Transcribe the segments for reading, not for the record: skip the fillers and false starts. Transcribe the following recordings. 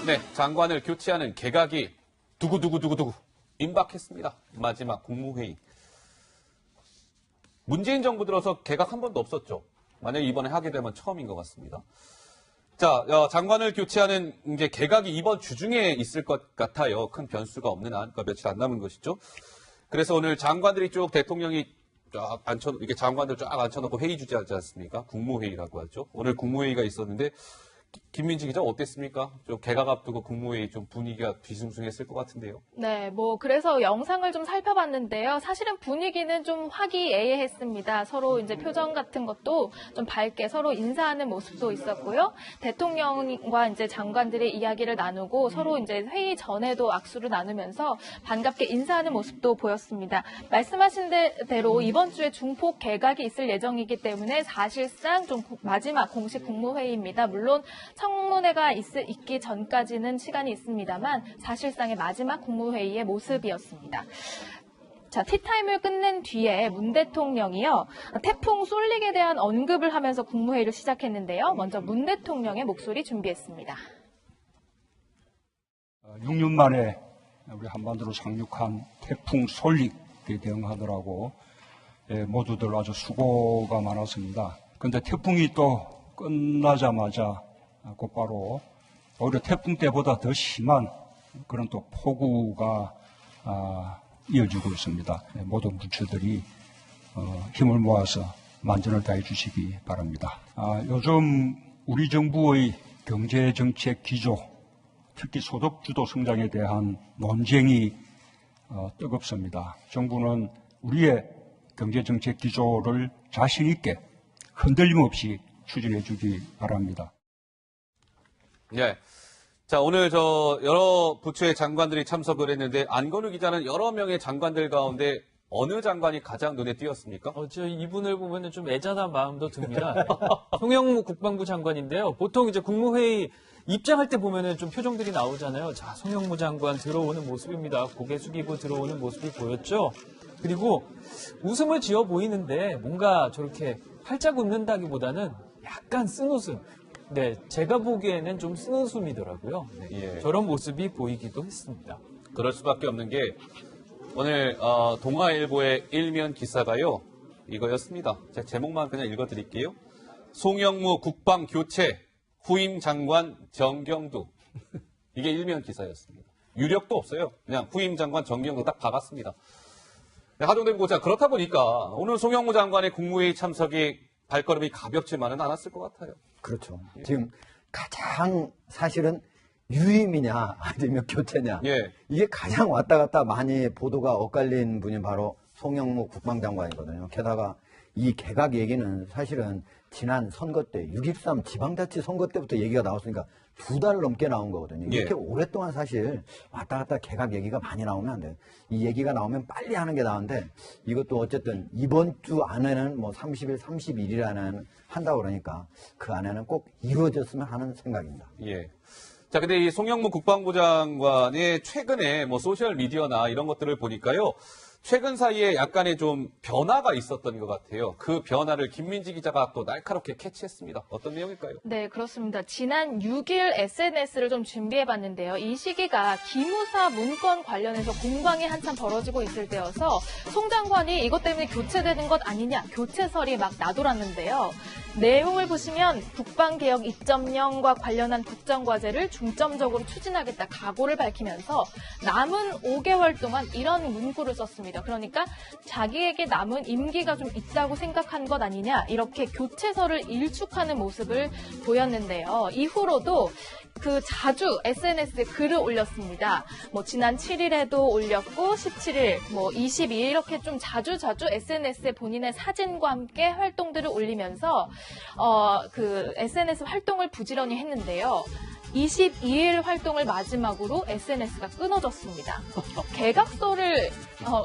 네, 장관을 교체하는 개각이 두구두구두구두구 임박했습니다. 마지막 국무회의. 문재인 정부 들어서 개각 한 번도 없었죠. 만약에 이번에 하게 되면 처음인 것 같습니다. 자, 장관을 교체하는 이제 개각이 이번 주 중에 있을 것 같아요. 큰 변수가 없는 한, 그러니까 며칠 안 남은 것이죠. 그래서 오늘 장관들이 쭉 대통령이 쫙 이렇게 장관들 쫙 앉혀놓고 회의 주재하지 않습니까? 국무회의라고 하죠. 오늘 국무회의가 있었는데 김민지 기자 어땠습니까? 좀 개각 앞두고 국무회의 좀 분위기가 뒤숭숭했을 것 같은데요. 네, 그래서 영상을 좀 살펴봤는데요. 사실은 분위기는 좀 화기애애했습니다. 서로 이제 표정 같은 것도 좀 밝게 서로 인사하는 모습도 있었고요. 대통령과 이제 장관들의 이야기를 나누고 서로 이제 회의 전에도 악수를 나누면서 반갑게 인사하는 모습도 보였습니다. 말씀하신 대로 이번 주에 중폭 개각이 있을 예정이기 때문에 사실상 좀 마지막 공식 국무회의입니다. 물론 청문회가 있기 전까지는 시간이 있습니다만 사실상의 마지막 국무회의의 모습이었습니다. 자, 티타임을 끝낸 뒤에 문 대통령이요. 태풍 쏠릭에 대한 언급을 하면서 국무회의를 시작했는데요. 먼저 문 대통령의 목소리 준비했습니다. 6년 만에 우리 한반도로 상륙한 태풍 쏠릭에 대응하더라고 모두들 아주 수고가 많았습니다. 그런데 태풍이 또 끝나자마자 곧바로 오히려 태풍 때보다 더 심한 그런 또 폭우가 이어지고 있습니다. 모든 부처들이 힘을 모아서 만전을 다해 주시기 바랍니다. 요즘 우리 정부의 경제정책 기조, 특히 소득주도 성장에 대한 논쟁이 뜨겁습니다. 정부는 우리의 경제정책 기조를 자신 있게 흔들림 없이 추진해 주기 바랍니다. 네. 자, 오늘 여러 부처의 장관들이 참석을 했는데 안건우 기자는 여러 명의 장관들 가운데 어느 장관이 가장 눈에 띄었습니까? 저 이분을 보면 좀 애잔한 마음도 듭니다. 송영무 국방부 장관인데요. 보통 이제 국무회의 입장할 때 보면은 좀 표정들이 나오잖아요. 자, 송영무 장관 들어오는 모습입니다. 고개 숙이고 들어오는 모습이 보였죠. 그리고 웃음을 지어 보이는데 뭔가 저렇게 활짝 웃는다기보다는 약간 쓴 웃음. 네, 제가 보기에는 좀 쓴 웃음이더라고요. 네, 예. 저런 모습이 보이기도 했습니다. 그럴 수밖에 없는 게 오늘 동아일보의 일면 기사가요. 이거였습니다. 제가 제목만 그냥 읽어드릴게요. 송영무 국방 교체 후임 장관 정경두. 이게 일면 기사였습니다. 유력도 없어요. 그냥 후임 장관 정경두 딱 박았습니다. 네, 하동대 고자 그렇다 보니까 오늘 송영무 장관의 국무회의 참석이 발걸음이 가볍지만은 않았을 것 같아요. 그렇죠. 지금 가장 사실은 유임이냐 아니면 교체냐 예. 이게 가장 왔다 갔다 많이 보도가 엇갈린 분이 바로 송영무 국방장관이거든요. 게다가 이 개각 얘기는 사실은 지난 선거 때 6.13 지방자치 선거 때부터 얘기가 나왔으니까 2달 넘게 나온 거거든요. 이렇게 예. 오랫동안 사실 왔다 갔다 개각 얘기가 많이 나오면 안 돼요. 이 얘기가 나오면 빨리 하는 게 나은데 이것도 어쨌든 이번 주 안에는 뭐 30일, 31일 안에는 한다고 그러니까 그 안에는 꼭 이루어졌으면 하는 생각입니다. 예. 자, 근데 이 송영무 국방부 장관의 최근에 뭐 소셜미디어나 이런 것들을 보니까요. 최근 사이에 약간의 좀 변화가 있었던 것 같아요. 그 변화를 김민지 기자가 또 날카롭게 캐치했습니다. 어떤 내용일까요? 네, 그렇습니다. 지난 6일 SNS를 좀 준비해봤는데요. 이 시기가 기무사 문건 관련해서 공방이 한참 벌어지고 있을 때여서 송 장관이 이것 때문에 교체되는 것 아니냐, 교체설이 막 나돌았는데요. 내용을 보시면 국방개혁 2.0과 관련한 국정과제를 중점적으로 추진하겠다 각오를 밝히면서 남은 5개월 동안 이런 문구를 썼습니다. 그러니까 자기에게 남은 임기가 좀 있다고 생각한 것 아니냐 이렇게 교체설을 일축하는 모습을 보였는데요. 이후로도 자주 SNS에 글을 올렸습니다. 뭐 지난 7일에도 올렸고 17일, 뭐 22일 이렇게 좀 자주 SNS에 본인의 사진과 함께 활동들을 올리면서 SNS 활동을 부지런히 했는데요. 22일 활동을 마지막으로 SNS가 끊어졌습니다. 개각설을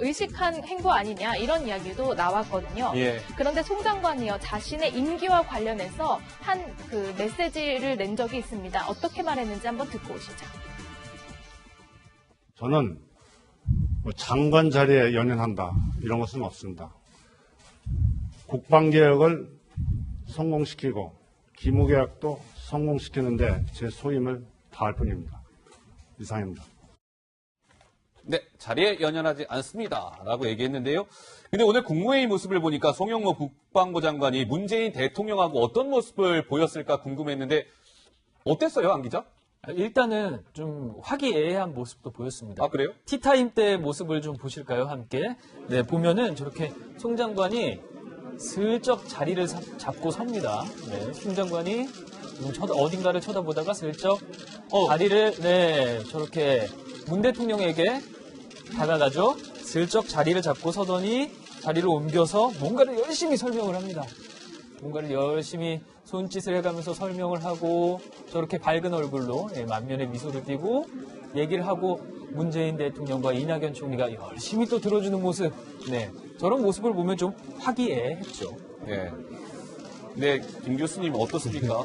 의식한 행보 아니냐 이런 이야기도 나왔거든요. 예. 그런데 송 장관이요 자신의 임기와 관련해서 한 메시지를 낸 적이 있습니다. 어떻게 말했는지 한번 듣고 오시죠. 저는 뭐 장관 자리에 연연한다 이런 것은 없습니다. 국방개혁을 성공시키고 기무개혁도 성공시키는데 제 소임을 다할 뿐입니다. 이상입니다. 네, 자리에 연연하지 않습니다. 라고 얘기했는데요. 근데 오늘 국무회의 모습을 보니까 송영무 국방부 장관이 문재인 대통령하고 어떤 모습을 보였을까 궁금했는데 어땠어요, 안 기자? 일단은 좀 화기애애한 모습도 보였습니다. 아, 그래요? 티타임 때 모습을 좀 보실까요, 함께? 네, 보면은 저렇게 송 장관이 슬쩍 자리를 잡고 섭니다. 네, 송 장관이 어딘가를 쳐다보다가 슬쩍 자리를, 네, 저렇게 문 대통령에게 다가가죠. 슬쩍 자리를 잡고 서더니 자리를 옮겨서 뭔가를 열심히 설명을 합니다. 뭔가를 열심히 손짓을 해가면서 설명을 하고 저렇게 밝은 얼굴로 만면에 미소를 띠고 얘기를 하고 문재인 대통령과 이낙연 총리가 열심히 또 들어주는 모습. 네, 저런 모습을 보면 좀 화기애애했죠. 네. 네, 김 교수님 어떻습니까?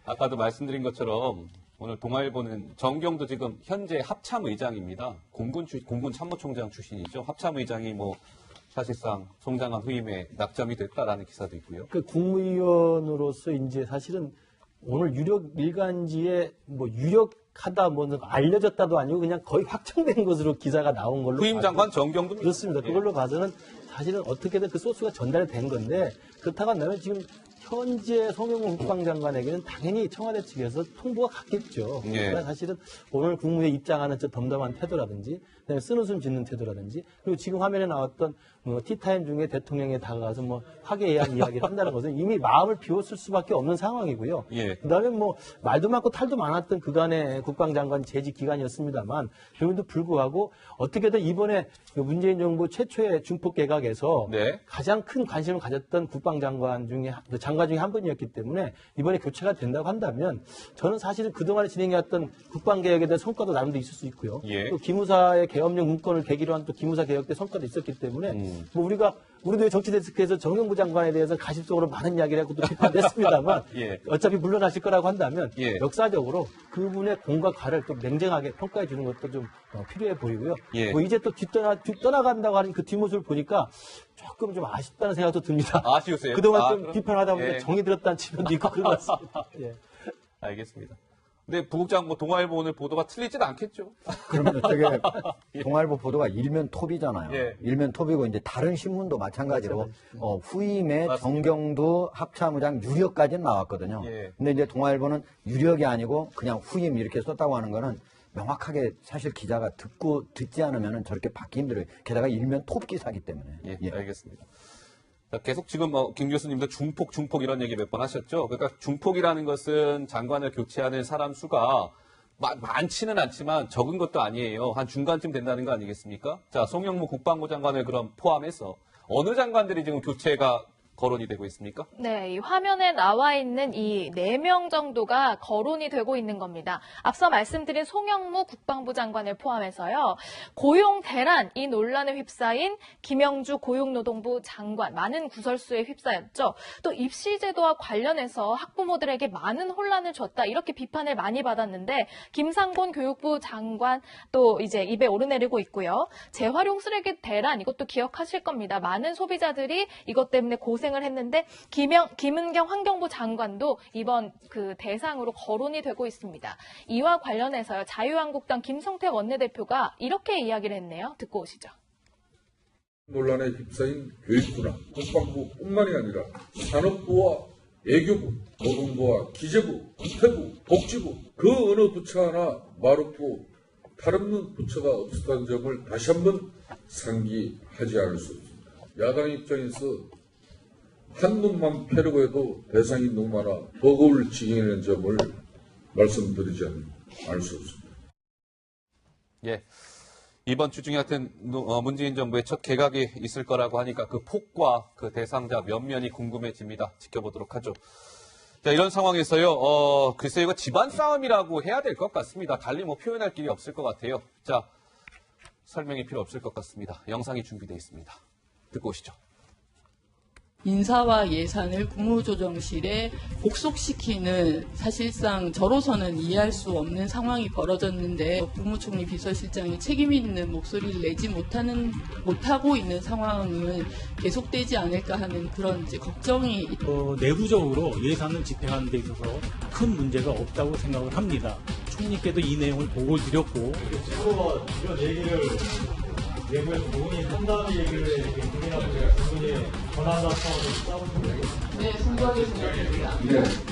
아까도 말씀드린 것처럼 오늘 동아일보는 정경도 지금 현재 합참의장입니다. 공군 참모총장 출신이죠. 합참의장이 뭐 사실상 송 장관 후임에 낙점이 됐다라는 기사도 있고요. 그 국무위원으로서 이제 사실은 오늘 유력 일간지에 뭐 유력하다 뭐 알려졌다도 아니고 그냥 거의 확정된 것으로 기사가 나온 걸로 후임 장관 정경도 그렇습니다. 그걸로 봐서는 사실은 어떻게든 그 소스가 전달된 건데 그렇다고 한다면 지금 현재 송영무 국방장관에게는 당연히 청와대 측에서 통보가 갔겠죠. 예. 그러나 사실은 오늘 국무회의 입장하는 저 덤덤한 태도라든지 그다음에 쓴웃음 짓는 태도라든지 그리고 지금 화면에 나왔던 티타임 중에 대통령에 다가가서 뭐 화기애애한 이야기를 한다는 것은 이미 마음을 비웠을 수밖에 없는 상황이고요. 예. 그다음에 뭐 말도 많고 탈도 많았던 그간의 국방장관 재직 기간이었습니다만 그럼에도 불구하고 어떻게든 이번에 문재인 정부 최초의 중폭 개각에서 네. 가장 큰 관심을 가졌던 국방장관 중에 장관 중에 한 분이었기 때문에 이번에 교체가 된다고 한다면 저는 사실은 그동안에 진행해왔던 국방개혁에 대한 성과도 나름대로 있을 수 있고요. 예. 또 기무사의 개업령 문건을 계기로 한 또 기무사 개혁 때 성과도 있었기 때문에 뭐 우리도 정치데스크에서 정경부 장관에 대해서 가십적으로 많은 이야기를 하고 또 비판했습니다만 예. 어차피 물러나실 거라고 한다면 예. 역사적으로 그분의 공과 과를 또 냉정하게 평가해 주는 것도 좀 필요해 보이고요. 예. 뭐 이제 또 떠나간다고 하는 그 뒷모습을 보니까 조금 좀 아쉽다는 생각도 듭니다. 아쉬우세요? 그동안 아, 좀 그럼? 비판하다 보니까 예. 정이 들었다는 측면도 있고 그런 것 같습니다. 예. 알겠습니다. 근데 부국장 뭐 동아일보 오늘 보도가 틀리지는 않겠죠? 그러면 저게 동아일보 보도가 일면 톱이잖아요. 예. 일면 톱이고 이제 다른 신문도 마찬가지로 후임에 맞습니다. 정경도 합참의장 유력까지는 나왔거든요. 예. 근데 이제 동아일보는 유력이 아니고 그냥 후임 이렇게 썼다고 하는 거는 명확하게 사실 기자가 듣지 않으면 저렇게 받기 힘들어요. 게다가 일면 톱 기사기 때문에. 예, 예. 알겠습니다. 자, 계속 지금 김 교수님도 중폭 이런 얘기 몇 번 하셨죠. 그러니까 중폭이라는 것은 장관을 교체하는 사람 수가 많지는 않지만 적은 것도 아니에요. 한 중간쯤 된다는 거 아니겠습니까? 자, 송영무 국방부 장관을 그럼 포함해서 어느 장관들이 지금 교체가 거론이 되고 있습니까? 네, 이 화면에 나와 있는 이 4명 정도가 거론이 되고 있는 겁니다. 앞서 말씀드린 송영무 국방부 장관을 포함해서요. 고용 대란 이 논란에 휩싸인 김영주 고용노동부 장관 많은 구설수에 휩싸였죠. 또 입시 제도와 관련해서 학부모들에게 많은 혼란을 줬다 이렇게 비판을 많이 받았는데 김상곤 교육부 장관 또 이제 입에 오르내리고 있고요. 재활용 쓰레기 대란 이것도 기억하실 겁니다. 많은 소비자들이 이것 때문에 고생을 했는데 김은경 환경부 장관도 이번 그 대상으로 거론이 되고 있습니다. 이와 관련해서요. 자유한국당 김성태 원내대표가 이렇게 이야기를 했네요. 듣고 오시죠. 논란에 휩싸인 교육부나 국방부뿐만이 아니라 산업부와 외교부, 노동부와 기재부, 우체부, 복지부 그 어느 부처 하나 말없고 다름없는 부처가 없었다는 점을 다시 한번 상기하지 않을 수 없습니다. 야당 입장에서 한 놈만 패려고 해도 대상이 너무 많아 버거울 지경이라는 점을 말씀드리지 않을 수 없습니다. 예. 이번 주 중에 하여튼 문재인 정부의 첫 개각이 있을 거라고 하니까 그 폭과 그 대상자 면면이 궁금해집니다. 지켜보도록 하죠. 자, 이런 상황에서요, 글쎄 이거 집안 싸움이라고 해야 될 것 같습니다. 달리 뭐 표현할 길이 없을 것 같아요. 자, 설명이 필요 없을 것 같습니다. 영상이 준비되어 있습니다. 듣고 오시죠. 인사와 예산을 국무조정실에 복속시키는 사실상 저로서는 이해할 수 없는 상황이 벌어졌는데 국무총리 비서실장이 책임 있는 목소리를 내지 못하고 있는 상황은 계속되지 않을까 하는 그런 이제 걱정이 내부적으로 예산을 집행하는 데 있어서 큰 문제가 없다고 생각을 합니다. 총리께도 이 내용을 보고를 드렸고 스스로가 이런 얘기를 내부에서 본인이 한다는 얘기를 이렇게 국민하고 제가 충분히 전화하다 차원에서 싸우는 거예요. 네, 순수하게 생각합니다.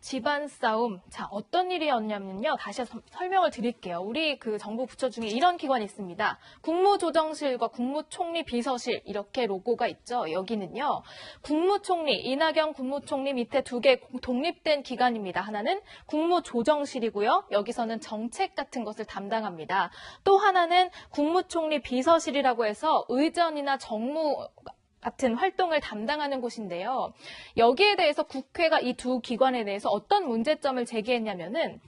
집안 싸움. 자, 어떤 일이었냐면요. 다시 설명을 드릴게요. 우리 그 정부 부처 중에 이런 기관이 있습니다. 국무조정실과 국무총리 비서실 이렇게 로고가 있죠. 여기는요. 국무총리, 이낙연 국무총리 밑에 두 개 독립된 기관입니다. 하나는 국무조정실이고요. 여기서는 정책 같은 것을 담당합니다. 또 하나는 국무총리 비서실이라고 해서 의전이나 정무 같은 활동을 담당하는 곳인데요. 여기에 대해서 국회가 이 두 기관에 대해서 어떤 문제점을 제기했냐면은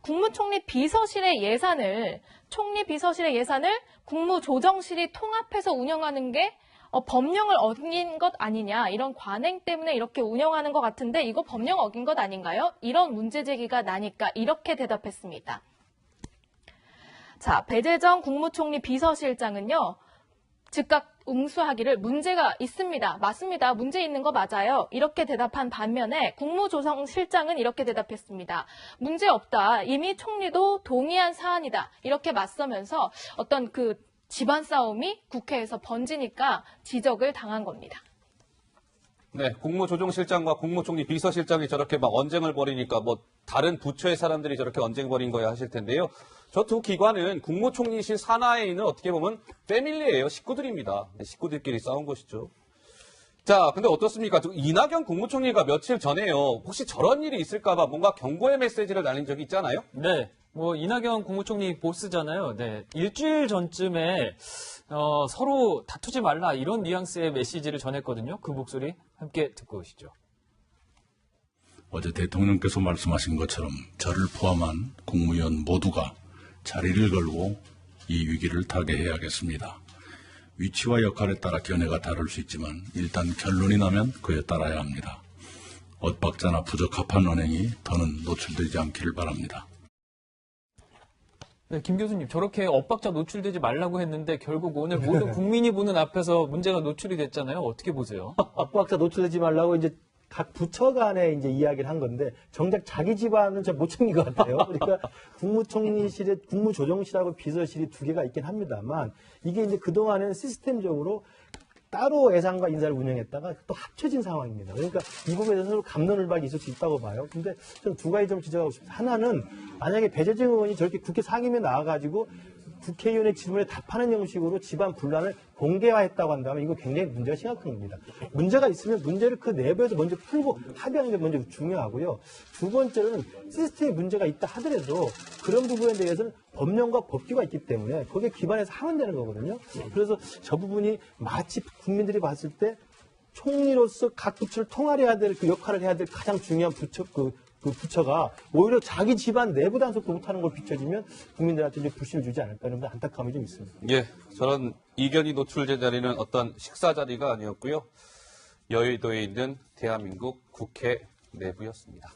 국무총리 비서실의 예산을 총리 비서실의 예산을 국무조정실이 통합해서 운영하는 게 법령을 어긴 것 아니냐, 이런 관행 때문에 이렇게 운영하는 것 같은데 이거 법령 어긴 것 아닌가요? 이런 문제 제기가 나니까 이렇게 대답했습니다. 자, 배재정 국무총리 비서실장은요. 즉각 응수하기를 문제가 있습니다. 맞습니다. 문제 있는 거 맞아요. 이렇게 대답한 반면에 국무조정실장은 이렇게 대답했습니다. 문제 없다. 이미 총리도 동의한 사안이다. 이렇게 맞서면서 어떤 그 집안 싸움이 국회에서 번지니까 지적을 당한 겁니다. 네, 국무조정실장과 국무총리 비서실장이 저렇게 막 언쟁을 벌이니까 뭐 다른 부처의 사람들이 저렇게 언쟁 벌인 거야 하실 텐데요. 저 두 기관은 국무총리실 산하에 있는 어떻게 보면 패밀리예요. 식구들입니다. 식구들끼리 싸운 것이죠. 자, 근데 어떻습니까? 이낙연 국무총리가 며칠 전에요. 혹시 저런 일이 있을까봐 뭔가 경고의 메시지를 날린 적이 있잖아요? 네. 뭐 이낙연 국무총리 보스잖아요. 네. 일주일 전쯤에 서로 다투지 말라 이런 뉘앙스의 메시지를 전했거든요. 그 목소리 함께 듣고 오시죠. 어제 대통령께서 말씀하신 것처럼 저를 포함한 국무위원 모두가 자리를 걸고 이 위기를 타개해야겠습니다. 위치와 역할에 따라 견해가 다를 수 있지만 일단 결론이 나면 그에 따라야 합니다. 엇박자나 부적합한 언행이 더는 노출되지 않기를 바랍니다. 네, 김 교수님, 저렇게 엇박자 노출되지 말라고 했는데 결국 오늘 모든 국민이 보는 앞에서 문제가 노출이 됐잖아요. 어떻게 보세요? 엇박자 노출되지 말라고 이제 각 부처 간에 이제 이야기를 한 건데 정작 자기 집안은 잘 못 챙긴 것 같아요. 그러니까 국무총리실에 국무조정실하고 비서실이 두 개가 있긴 합니다만 이게 이제 그동안에는 시스템적으로 따로 예산과 인사를 운영했다가 또 합쳐진 상황입니다. 그러니까 이 부분에 대해서 서로 갑론을박이 있을 수 있다고 봐요. 근데 저는 두 가지 좀 지적하고 싶습니다. 하나는 만약에 배재정 의원이 저렇게 국회 상임위에 나와가지고 국회의원의 질문에 답하는 형식으로 집안 분란을 공개화했다고 한다면 이거 굉장히 문제가 심각한 겁니다. 문제가 있으면 문제를 그 내부에서 먼저 풀고 합의하는 게 먼저 중요하고요. 두 번째로는 시스템에 문제가 있다 하더라도 그런 부분에 대해서는 법령과 법규가 있기 때문에 거기에 기반해서 하면 되는 거거든요. 그래서 저 부분이 마치 국민들이 봤을 때 총리로서 각 부처를 통할해야 될 그 역할을 해야 될 가장 중요한 부처 그 부처가 오히려 자기 집안 내부 단속도 못하는 걸 비춰지면 국민들한테 이제 불신을 주지 않을까 이런 안타까움이 좀 있습니다. 예, 저런 이견이 노출된 자리는 어떤 식사 자리가 아니었고요. 여의도에 있는 대한민국 국회 내부였습니다.